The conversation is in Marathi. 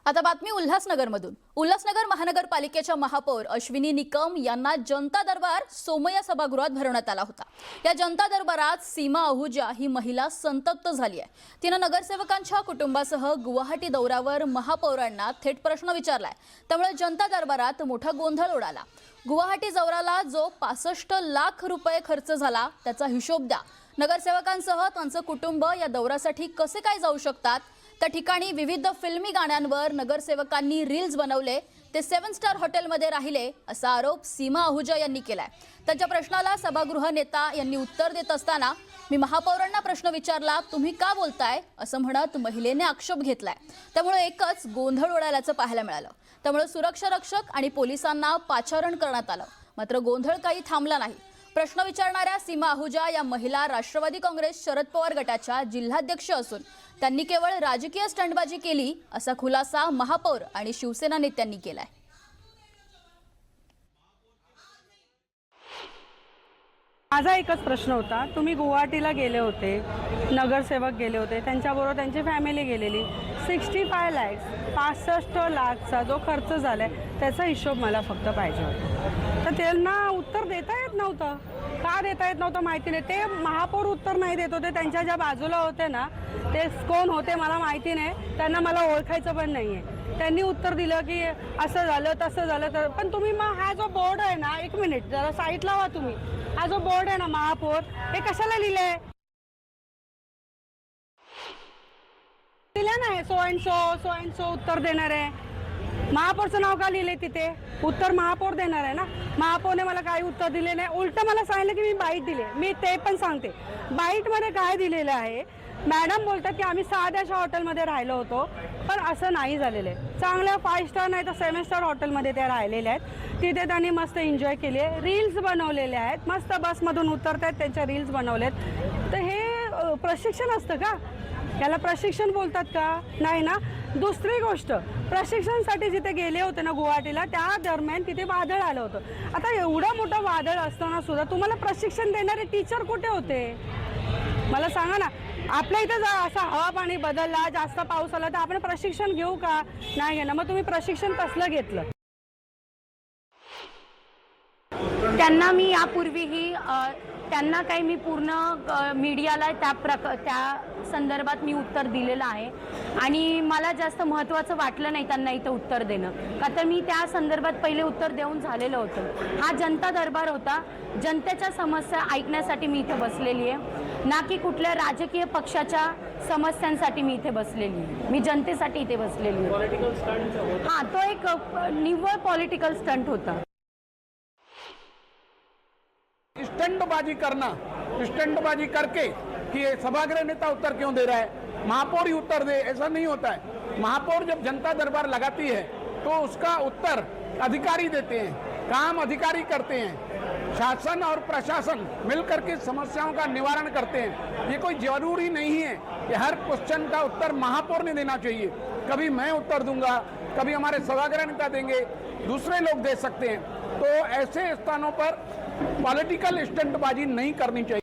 आता बातमी उल्हासनगरमधून। उल्हासनगर महानगरपालिकेच्या महापौर अश्विनी निकम यांना जनता दरबार सोमय्या सभागृहात भरवण्यात आला होता। या जनता दरबारात सीमा आहुजा ही महिला संतप्त झाली आहे। तिने नगरसेवकांच्या कुटुंबासह गुवाहाटी दौऱ्यावर महापौरांना थेट प्रश्न विचारलाय। त्यामुळे जनता दरबारात मोठा गोंधळ उडाला। गुवाहाटी दौऱ्याला जो 65 लाख रुपये खर्च झाला त्याचा हिशोब द्या। नगरसेवकांसह त्यांचे कुटुंब या दौऱ्यासाठी कसे काय जाऊ शकतात? त्या ठिकाणी विविध फिल्मी गाण्यांवर नगरसेवकांनी रील्स बनवले, ते 7 स्टार हॉटेलमध्ये राहिले असा आरोप सीमा आहुजा यांनी केलाय। त्यांच्या प्रश्नाला सभागृह नेता यांनी उत्तर देत असताना मी महापौरांना प्रश्न विचारला, तुम्ही का बोलताय असं म्हणत महिलेने आक्षेप घेतलाय। त्यामुळे एकच गोंधळ उडाल्याचं पाहायला मिळालं। त्यामुळे सुरक्षा रक्षक आणि पोलिसांना पाचारण करण्यात आलं। मात्र गोंधळ काही थांबला नाही। प्रश्न विचारणाऱ्या सीमा आहुजा या महिला राष्ट्रवादी काँग्रेस शरद पवार गटाच्या जिल्हाध्यक्ष असून त्यांनी केवळ राजकीय स्टंटबाजी केली असा खुलासा महापौर आणि शिवसेना नेत्यांनी केलाय। माझा एकच प्रश्न होता, तुम्ही गुवाहाटीला गेले होते, नगरसेवक गेले होते, त्यांच्याबरोबर त्यांची फॅमिली गेलेली, 65 लाखचा जो खर्च झालाय त्याचा हिशोब मला फक्त पाहिजे होता। तर त्यांना उत्तर देता येत नव्हतं। का देता येत नव्हतं माहिती नाही। ते महापौर उत्तर नाही देत होते। त्यांच्या ज्या बाजूला होते ना ते कोण होते मला माहिती नाही, त्यांना मला ओळखायचं पण नाहीये। त्यांनी उत्तर दिलं की असं झालं तसं झालं। तर पण तुम्ही मग हा जो बोर्ड आहे ना, एक मिनिट जरा साईडला व्हा तुम्ही, हा जो बोर्ड आहे ना महापौर, हे कशाला लिहिलंय? दिलं नाही सो अँड सो उत्तर देणार आहे। महापौरचं नाव का लिहिलंय तिथे? उत्तर महापौर देणार आहे ना। महापौरने मला काही उत्तर दिले नाही, उलट मला सांगितलं की मी बाईट दिले। मी ते पण सांगते, बाईटमध्ये काय दिलेलं आहे। मॅडम बोलतात की आम्ही साध्याशा हॉटेलमध्ये राहिलो होतो, पण असं नाही झालेलं आहे। चांगल्या 5 स्टार नाही तर 7 स्टार हॉटेलमध्ये ते राहिलेले आहेत। तिथे त्यांनी मस्त एन्जॉय केली आहे, रील्स बनवलेले आहेत, मस्त बसमधून उतरतात त्यांच्या रील्स बनवलेत। तर हे प्रशिक्षण असतं का? याला प्रशिक्षण बोलतात का? नाही ना। दुसरी गोष्ट, प्रशिक्षणासाठी जिथे गेले होते ना गुवाहाटीला, त्या दरम्यान तिथे वादळ आलं होतं। आता एवढं मोठं वादळ असताना सुद्धा तुम्हाला प्रशिक्षण देणारे टीचर कुठे होते मला सांगा ना। आपल्या इथे असा हवा पाणी बदलला, जास्त पाऊस आला तर आपण प्रशिक्षण घेऊ का? नाही घेणार। मग तुम्ही प्रशिक्षण कसलं घेतलं? त्यांना मी यापूर्वीही त्यांना काही मी पूर्ण मीडियाला त्या संदर्भात मी उत्तर दिलेलं आहे आणि मला जास्त महत्त्वाचं वाटलं नाही त्यांना इथं उत्तर देणं, का तर मी त्या संदर्भात पहिले उत्तर देऊन झालेलं होतं। हा जनता दरबार होता, जनतेच्या समस्या ऐकण्यासाठी मी इथे बसलेली आहे, ना की कुठल्या राजकीय पक्षाच्या समस्यांसाठी मी इथे बसलेली आहे। मी जनतेसाठी इथे बसलेली आहे। हां, तो एक निव्वळ पॉलिटिकल स्टंट होता। स्टंटबाजी करना, स्टंटबाजी करके कि ये सभागृह नेता उत्तर क्यों दे रहा है, महापौर ही उत्तर दे, ऐसा नहीं होता है। महापौर जब जनता दरबार लगाती है तो उसका उत्तर अधिकारी देते हैं, काम अधिकारी करते हैं। शासन और प्रशासन मिलकर के समस्याओं का निवारण करते हैं। ये कोई जरूरी नहीं है कि हर क्वेश्चन का उत्तर महापौर ने देना चाहिए। कभी मैं उत्तर दूंगा, कभी हमारे सभागृह नेता देंगे, दूसरे लोग दे सकते हैं। तो ऐसे स्थानों पर पॉलिटिकल स्टंटबाजी नहीं करनी चाहिए।